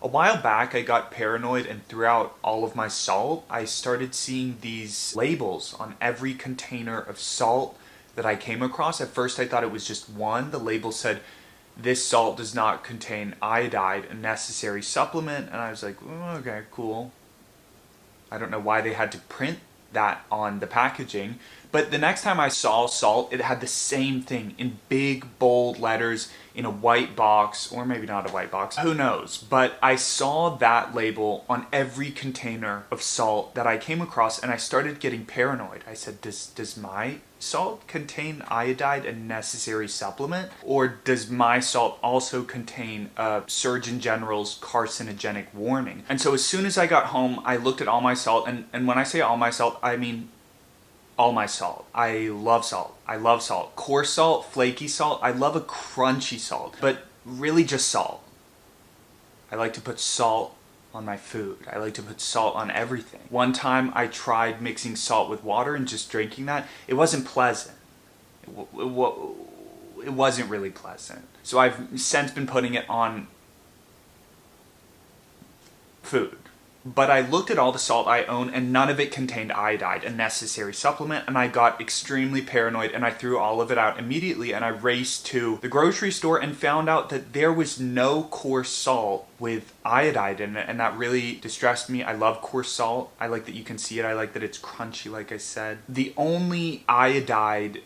A while back, I got paranoid, and throughout all of my salt, I started seeing these labels on every container of salt that I came across. At first, I thought it was just one. The label said, "This salt does not contain iodide, a necessary supplement," and I was like, "Oh, okay, cool." I don't know why they had to print that on the packaging. But the next time I saw salt, it had the same thing in big, bold letters in a white box, or maybe not a white box, who knows. But I saw that label on every container of salt that I came across, and I started getting paranoid. I said, does my salt contain iodide, a necessary supplement? Or does my salt also contain a Surgeon General's carcinogenic warning? And so as soon as I got home, I looked at all my salt, and when I say all my salt, I mean all my salt. I love salt. I love salt. Coarse salt, flaky salt. I love a crunchy salt, but really just salt. I like to put salt on my food. I like to put salt on everything. One time I tried mixing salt with water and just drinking that. It wasn't pleasant. It wasn't really pleasant. So I've since been putting it on food. But I looked at all the salt I own, and none of it contained iodide, a necessary supplement, and I got extremely paranoid, and I threw all of it out immediately, and I raced to the grocery store and found out that there was no coarse salt with iodide in it, and that really distressed me. I love coarse salt. I like that you can see it. I like that it's crunchy, like I said. The only iodide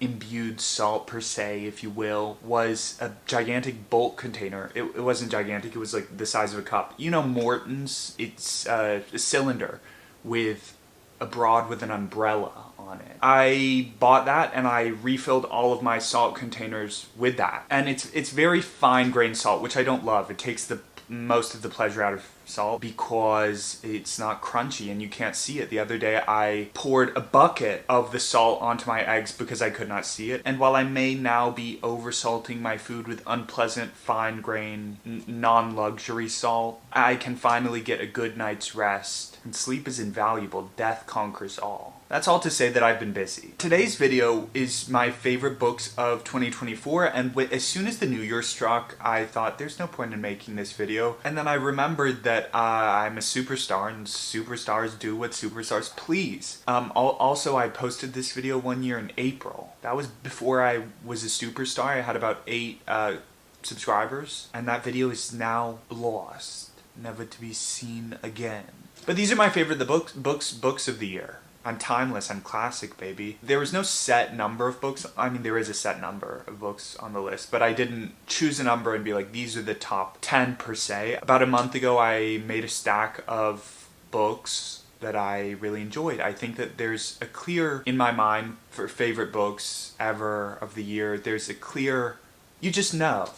imbued salt, per se, if you will, was a gigantic bulk container. It wasn't gigantic. It was like the size of a cup. You know Morton's? It's a cylinder with a broad with an umbrella on it. I bought that, and I refilled all of my salt containers with that. And it's very fine grained salt, which I don't love. It takes the most of the pleasure out of salt because it's not crunchy and you can't see it. The other day I poured a bucket of the salt onto my eggs because I could not see it. And while I may now be oversalting my food with unpleasant, fine grain, non-luxury salt, I can finally get a good night's rest. And sleep is invaluable. Death conquers all. That's all to say that I've been busy. Today's video is my favorite books of 2024, and as soon as the new year struck, I thought there's no point in making this video. And then I remembered that I'm a superstar, and superstars do what superstars please. Also, I posted this video one year in April. That was before I was a superstar. I had about 8 subscribers, and that video is now lost, never to be seen again. But these are my favorite books of the year. I'm timeless, I'm classic, baby. There was no set number of books. I mean, there is a set number of books on the list, but I didn't choose a number and be like, these are the top 10 per se. About a month ago, I made a stack of books that I really enjoyed. I think that there's a clear, in my mind, for favorite books ever of the year, there's a clear, you just know.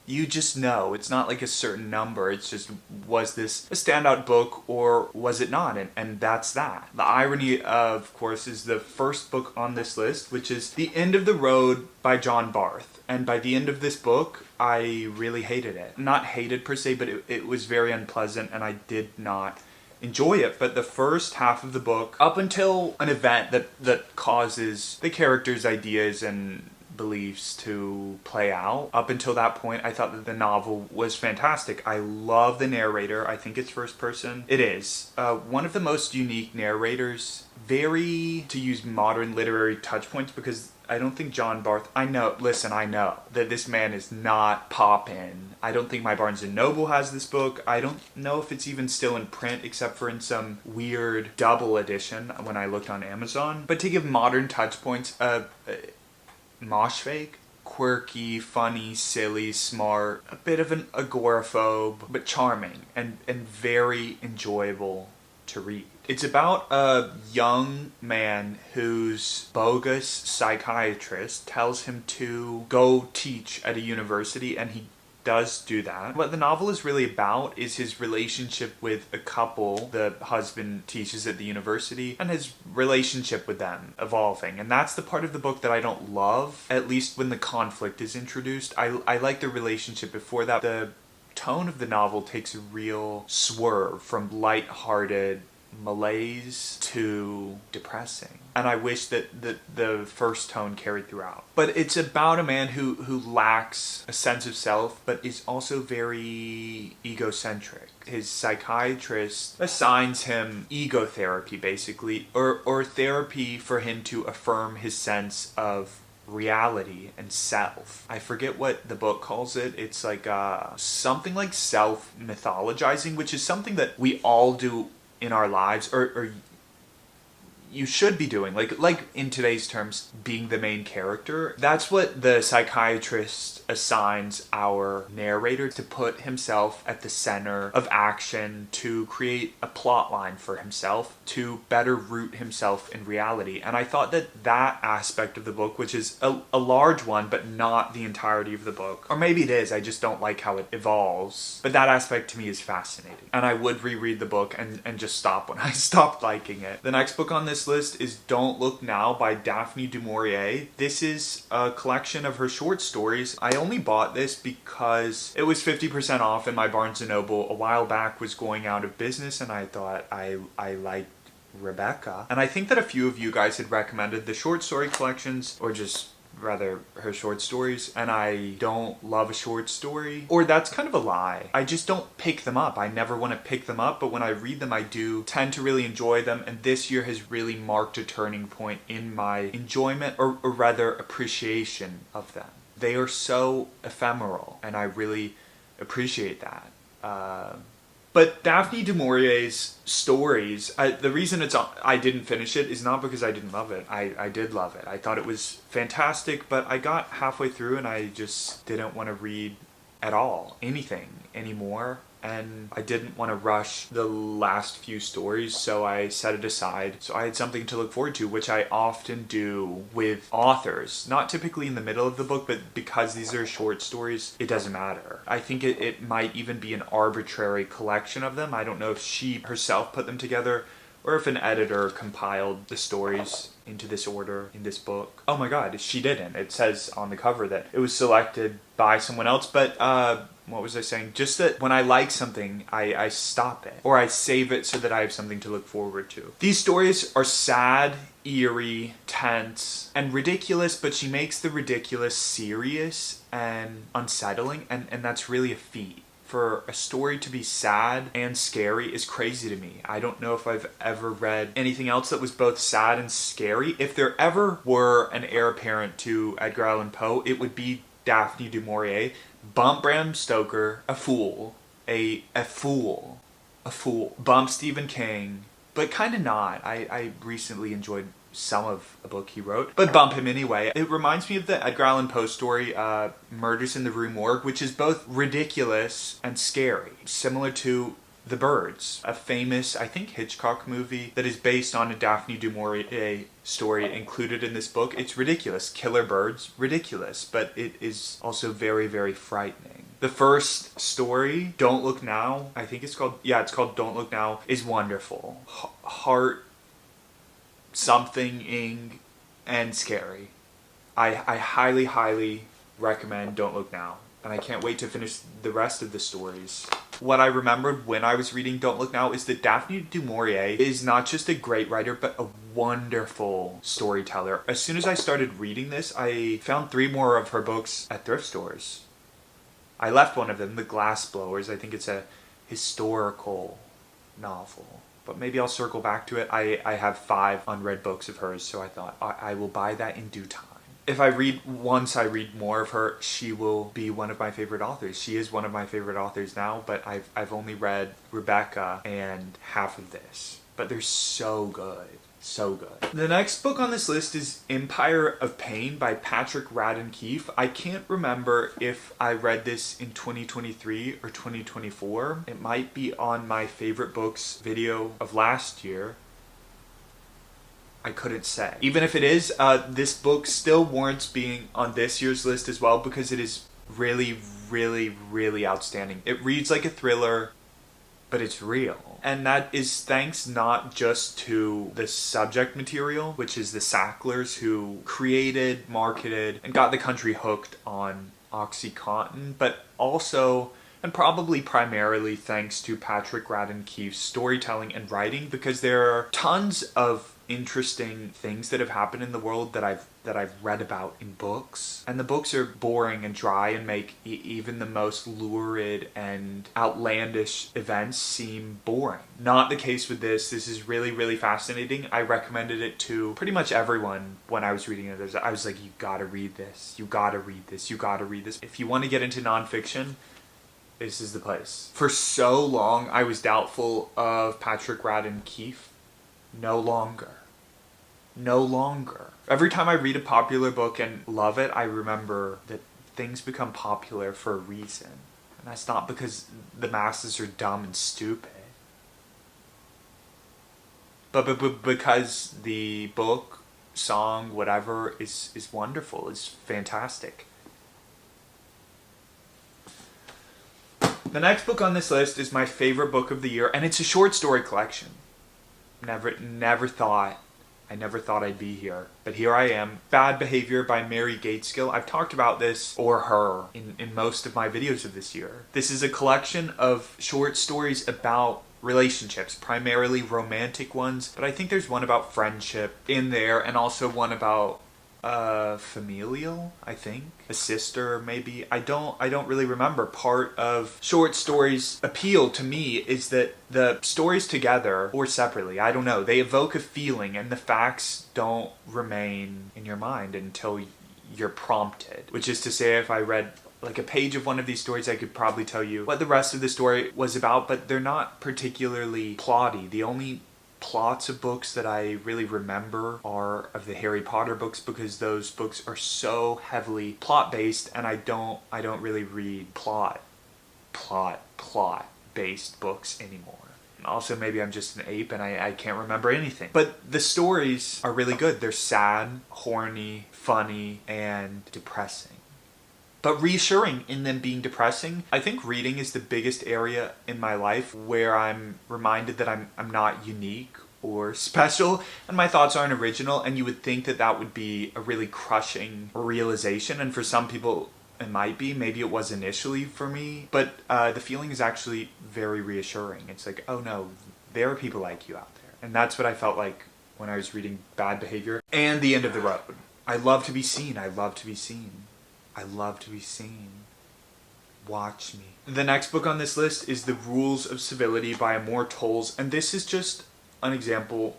You just know. It's not like a certain number. It's just, was this a standout book or was it not? And that's that. The irony, of course, is the first book on this list, which is The End of the Road by John Barth. And by the end of this book, I really hated it. Not hated per se, but it was very unpleasant, and I did not enjoy it. But the first half of the book, up until an event that causes the characters' ideas and beliefs to play out. Up until that point, I thought that the novel was fantastic. I love the narrator. I think it's first person. It is. One of the most unique narrators. Very, to use modern literary touch points, because I don't think John Barth, I know that this man is not poppin'. I don't think my Barnes & Noble has this book. I don't know if it's even still in print, except for in some weird double edition when I looked on Amazon. But to give modern touch points, mosh fake, quirky, funny, silly, smart, a bit of an agoraphobe, but charming and very enjoyable to read. It's about a young man whose bogus psychiatrist tells him to go teach at a university, and he does do that. What the novel is really about is his relationship with a couple the husband teaches at the university, and his relationship with them evolving. And that's the part of the book that I don't love, at least when the conflict is introduced. I like the relationship before that. The tone of the novel takes a real swerve from light-hearted malaise to depressing. And I wish that the first tone carried throughout. But it's about a man who lacks a sense of self, but is also very egocentric. His psychiatrist assigns him ego therapy, basically, or therapy for him to affirm his sense of reality and self. I forget what the book calls it. It's like something like self-mythologizing, which is something that we all do in our lives, or you should be doing, like in today's terms, being the main character. That's what the psychiatrist assigns our narrator, to put himself at the center of action, to create a plot line for himself, to better root himself in reality. And I thought that aspect of the book, which is a large one, but not the entirety of the book, or maybe it is, I just don't like how it evolves, but that aspect to me is fascinating. And I would reread the book and just stop when I stopped liking it. The next book on this list is Don't Look Now by Daphne du Maurier. This is a collection of her short stories. I only bought this because it was 50% off, and my Barnes & Noble a while back was going out of business, and I thought I liked Rebecca. And I think that a few of you guys had recommended the short story collections, or just rather her short stories, and I don't love a short story, or that's kind of a lie. I just don't pick them up. I never want to pick them up, but when I read them, I do tend to really enjoy them, and this year has really marked a turning point in my enjoyment, or rather appreciation of them. They are so ephemeral, and I really appreciate that. But Daphne du Maurier's stories, the reason I didn't finish it is not because I didn't love it. I did love it. I thought it was fantastic, but I got halfway through and I just didn't want to read at all, anything anymore. And I didn't want to rush the last few stories, so I set it aside. So I had something to look forward to, which I often do with authors. Not typically in the middle of the book, but because these are short stories, it doesn't matter. I think it might even be an arbitrary collection of them. I don't know if she herself put them together, or if an editor compiled the stories into this order in this book. Oh my god, she didn't. It says on the cover that it was selected by someone else, but what was I saying? Just that when I like something, I stop it, or I save it so that I have something to look forward to. These stories are sad, eerie, tense, and ridiculous, but she makes the ridiculous serious and unsettling, and that's really a feat. For a story to be sad and scary is crazy to me. I don't know if I've ever read anything else that was both sad and scary. If there ever were an heir apparent to Edgar Allan Poe, it would be Daphne du Maurier. Bump Bram Stoker, a fool. A fool. Bump Stephen King, but kind of not. I recently enjoyed some of a book he wrote, but bump him anyway. It reminds me of the Edgar Allan Poe story, Murders in the Rue Morgue, which is both ridiculous and scary, similar to The Birds, a famous, I think, Hitchcock movie that is based on a Daphne du Maurier story included in this book. It's ridiculous. Killer birds, ridiculous, but it is also very, very frightening. The first story, Don't Look Now, I think it's called Don't Look Now, is wonderful. Heart something-ing and scary. I highly, highly recommend Don't Look Now, and I can't wait to finish the rest of the stories. What I remembered when I was reading Don't Look Now is that Daphne du Maurier is not just a great writer, but a wonderful storyteller. As soon as I started reading this, I found 3 more of her books at thrift stores. I left one of them, The Glassblowers. I think it's a historical novel, but maybe I'll circle back to it. I have 5 unread books of hers, so I thought I will buy that in due time. If I read more of her, she will be one of my favorite authors. She is one of my favorite authors now, but I've only read Rebecca and half of this. But they're so good. So good. The next book on this list is Empire of Pain by Patrick Radden Keefe. I can't remember if I read this in 2023 or 2024. It might be on my favorite books video of last year. I couldn't say. Even if it is, this book still warrants being on this year's list as well, because it is really, really, really outstanding. It reads like a thriller, but it's real. And that is thanks not just to the subject material, which is the Sacklers, who created, marketed, and got the country hooked on OxyContin, but also, and probably primarily thanks to Patrick Radden Keefe's storytelling and writing, because there are tons of interesting things that have happened in the world that I've read about in books, and the books are boring and dry and make even the most lurid and outlandish events seem boring. Not the case with this. This is really, really fascinating. I recommended it to pretty much everyone when I was reading it. I was like, you gotta read this, you gotta read this, you gotta read this. If you want to get into nonfiction, this is the place. For so long I was doubtful of Patrick Radden Keefe. No longer. No longer. Every time I read a popular book and love it, I remember that things become popular for a reason. And that's not because the masses are dumb and stupid, but because the book, song, whatever, is wonderful, is fantastic. The next book on this list is my favorite book of the year, and it's a short story collection. Never thought I'd be here, but here I am. Bad Behavior by Mary Gaitskill. I've talked about this, or her, in most of my videos of this year. This is a collection of short stories about relationships, primarily romantic ones, but I think there's one about friendship in there, and also one about familial, I think. A sister, maybe. I don't really remember. Part of short stories' appeal to me is that the stories together or separately, I don't know, they evoke a feeling, and the facts don't remain in your mind until you're prompted. Which is to say, if I read like a page of one of these stories, I could probably tell you what the rest of the story was about, but they're not particularly plotty. The only plots of books that I really remember are of the Harry Potter books, because those books are so heavily plot based, and I don't really read plot based books anymore. Also, maybe I'm just an ape and I can't remember anything. But the stories are really good. They're sad, horny, funny, and depressing. But reassuring in them being depressing. I think reading is the biggest area in my life where I'm reminded that I'm not unique or special, and my thoughts aren't original, and you would think that that would be a really crushing realization, and for some people it might be. Maybe it was initially for me, but the feeling is actually very reassuring. It's like, oh no, there are people like you out there. And that's what I felt like when I was reading Bad Behavior and The End of the Road. I love to be seen. I love to be seen. I love to be seen. Watch me. The next book on this list is The Rules of Civility by Amor, Towles, and this is just an example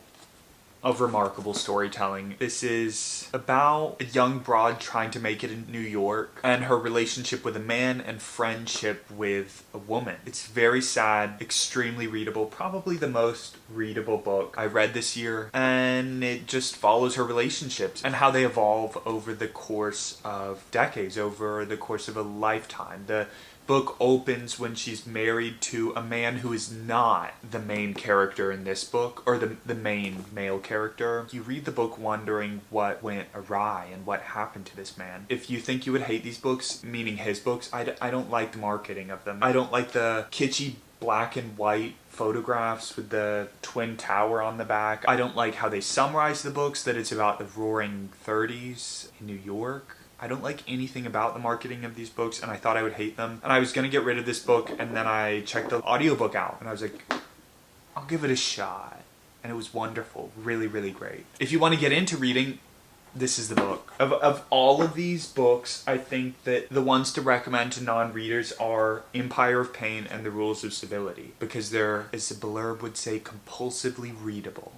of remarkable storytelling. This is about a young broad trying to make it in New York, and her relationship with a man and friendship with a woman. It's very sad, extremely readable, probably the most readable book I read this year, and it just follows her relationships and how they evolve over the course of decades, over the course of a lifetime. The book opens when she's married to a man who is not the main character in this book, or the main male character. You read the book wondering what went awry and what happened to this man. If you think you would hate these books, meaning his books, I don't like the marketing of them. I don't like the kitschy black and white photographs with the twin tower on the back. I don't like how they summarize the books, that it's about the roaring 30s in New York. I don't like anything about the marketing of these books, and I thought I would hate them. And I was going to get rid of this book, and then I checked the audiobook out, and I was like, I'll give it a shot. And it was wonderful. Really, really great. If you want to get into reading, this is the book. Of all of these books, I think that the ones to recommend to non-readers are Empire of Pain and The Rules of Civility, because they're, as the blurb would say, compulsively readable.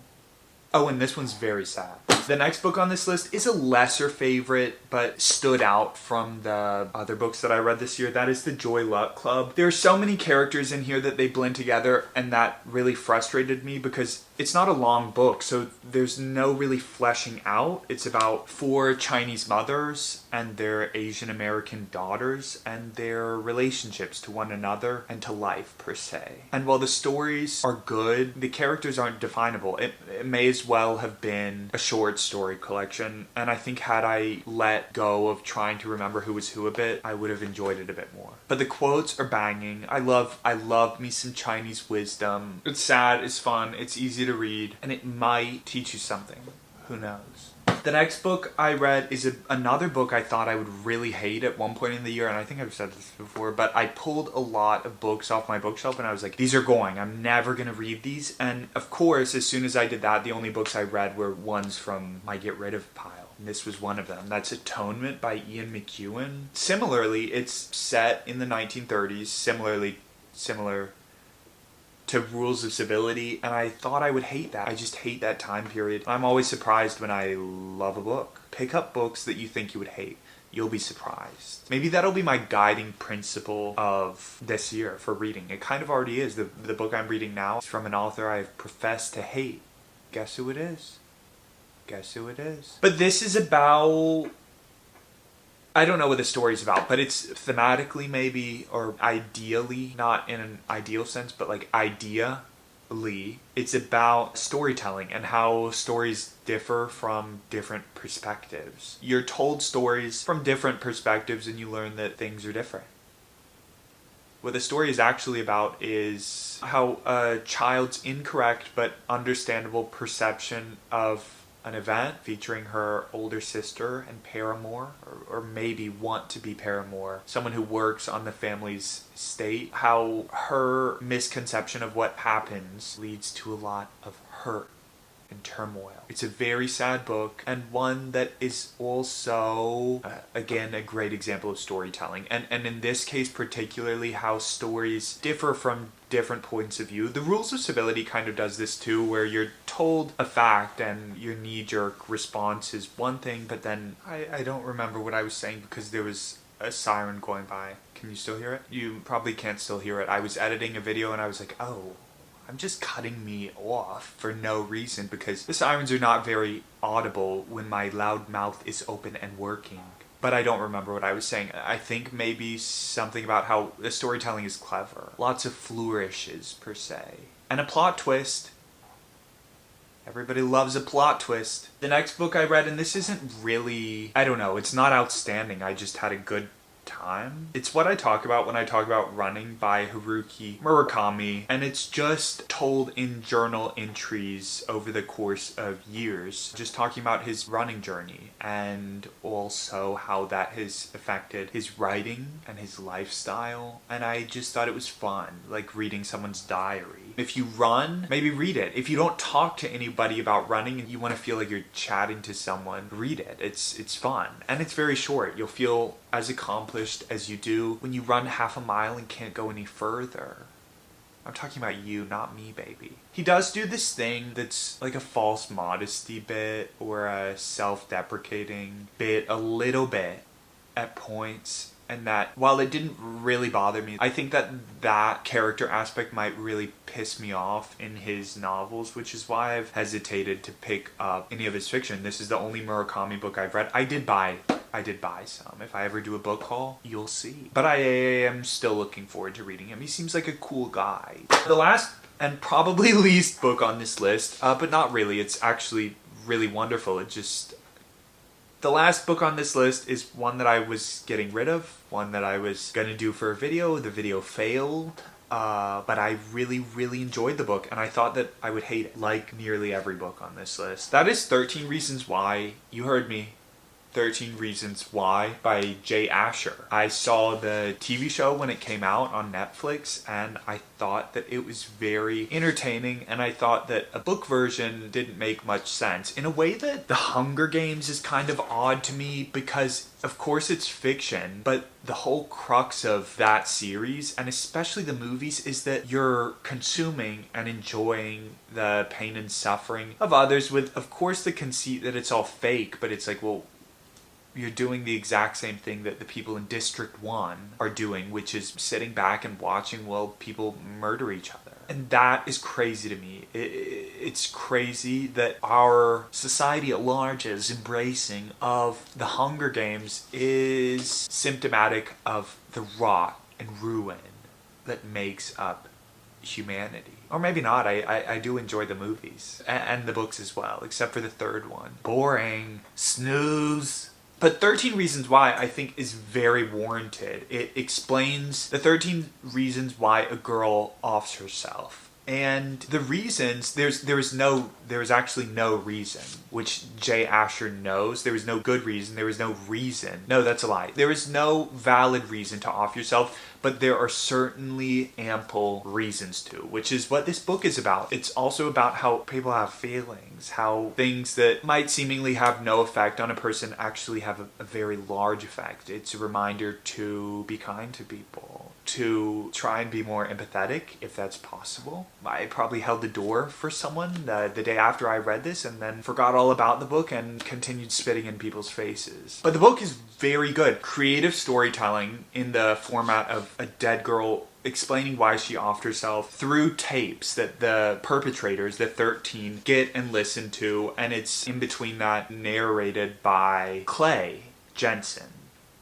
Oh, and this one's very sad. The next book on this list is a lesser favorite, but stood out from the other books that I read this year. That is The Joy Luck Club. There are so many characters in here that they blend together, and that really frustrated me because it's not a long book, so there's no really fleshing out. It's about 4 Chinese mothers and their Asian American daughters and their relationships to one another and to life, per se. And while the stories are good, the characters aren't definable. It may as well have been a short story collection, and I think had I let go of trying to remember who was who a bit, I would have enjoyed it a bit more. But the quotes are banging. I love me some Chinese wisdom. It's sad, it's fun, it's easy to read, and it might teach you something. Who knows? The next book I read is another book I thought I would really hate at one point in the year, and I think I've said this before, but I pulled a lot of books off my bookshelf and I was like, these are going, I'm never gonna read these. And of course, as soon as I did that, the only books I read were ones from my get rid of pile. And this was one of them. That's Atonement by Ian McEwan. Similarly, it's set in the 1930s, similar to Rules of Civility, and I thought I would hate that. I just hate that time period. I'm always surprised when I love a book. Pick up books that you think you would hate. You'll be surprised. Maybe that'll be my guiding principle of this year for reading. It kind of already is. The book I'm reading now is from an author I've professed to hate. Guess who it is? Guess who it is? But this is about... I don't know what the story's about, but it's thematically maybe, or ideally, not in an ideal sense, but like ideally, it's about storytelling and how stories differ from different perspectives. You're told stories from different perspectives and you learn that things are different. What the story is actually about is how a child's incorrect but understandable perception of an event featuring her older sister and paramour, or maybe want to be paramour, someone who works on the family's estate, how her misconception of what happens leads to a lot of hurt and turmoil. It's a very sad book, and one that is also, again, a great example of storytelling. And in this case particularly, how stories differ from different points of view. The Rules of Civility kind of does this too, where you're told a fact and your knee-jerk response is one thing, but then I don't remember what I was saying because there was a siren going by. Can you still hear it? You probably can't still hear it. I was editing a video and I was like, oh, I'm just cutting me off for no reason because the sirens are not very audible when my loud mouth is open and working. But I don't remember what I was saying. I think maybe something about how the storytelling is clever. Lots of flourishes, per se. And a plot twist. Everybody loves a plot twist. The next book I read, and this isn't really... I don't know, it's not outstanding. I just had a good time. It's what I talk about when I talk about Running by Haruki Murakami, and it's just told in journal entries over the course of years, just talking about his running journey and also how that has affected his writing and his lifestyle. And I just thought it was fun, like reading someone's diary. If you run, maybe read it. If you don't talk to anybody about running and you want to feel like you're chatting to someone, read it. It's fun, and it's very short. You'll feel as accomplished as you do when you run half a mile and can't go any further. I'm talking about you, not me, baby. He does do this thing that's like a false modesty bit or a self-deprecating bit a little bit at points, and that while it didn't really bother me, I think that character aspect might really piss me off in his novels, which is why I've hesitated to pick up any of his fiction. This is the only Murakami book I've read. I did buy some. If I ever do a book haul, you'll see. But I am still looking forward to reading him. He seems like a cool guy. The last and probably least book on this list, but not really. It's actually really wonderful. The last book on this list is one that I was getting rid of, one that I was gonna do for a video. The video failed, but I really, really enjoyed the book, and I thought that I would hate it, like nearly every book on this list. That is 13 Reasons Why. You heard me. 13 Reasons Why by Jay Asher. I saw the TV show when it came out on Netflix, and I thought that it was very entertaining, and I thought that a book version didn't make much sense. In a way that The Hunger Games is kind of odd to me, because of course it's fiction, but the whole crux of that series, and especially the movies, is that you're consuming and enjoying the pain and suffering of others with, of course, the conceit that it's all fake, but it's like, well, you're doing the exact same thing that the people in District 1 are doing, which is sitting back and watching while people murder each other. And that is crazy to me. It's crazy that our society at large's embracing of the Hunger Games is symptomatic of the rot and ruin that makes up humanity. Or maybe not. I do enjoy the movies and the books as well, except for the third one. Boring. Snooze. But 13 Reasons Why, I think, is very warranted. It explains the 13 reasons why a girl offs herself. And the reasons, there was actually no reason, which Jay Asher knows. There was no good reason. There was no reason. No, that's a lie. There is no valid reason to off yourself, but there are certainly ample reasons to, which is what this book is about. It's also about how people have feelings, how things that might seemingly have no effect on a person actually have a very large effect. It's a reminder to be kind to people, to try and be more empathetic if that's possible. I probably held the door for someone the day after I read this and then forgot all about the book and continued spitting in people's faces. But the book is very good. Creative storytelling in the format of a dead girl explaining why she offed herself through tapes that the perpetrators, the 13, get and listen to, and it's in between that narrated by Clay Jensen.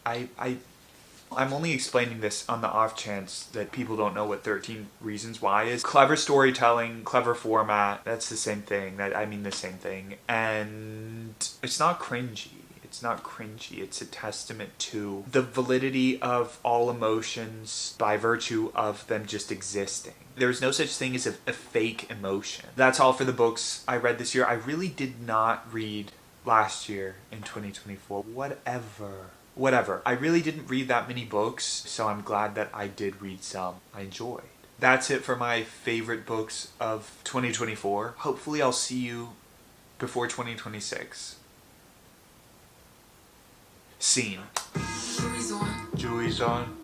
I'm only explaining this on the off chance that people don't know what 13 Reasons Why is. Clever storytelling, clever format, that's the same thing. I mean the same thing. And it's not cringy. It's not cringy. It's a testament to the validity of all emotions by virtue of them just existing. There's no such thing as a fake emotion. That's all for the books I read this year. I really did not read last year in 2024. Whatever. I really didn't read that many books, so I'm glad that I did read some I enjoyed. That's it for my favorite books of 2024. Hopefully I'll see you before 2026. Scene. Jui's on.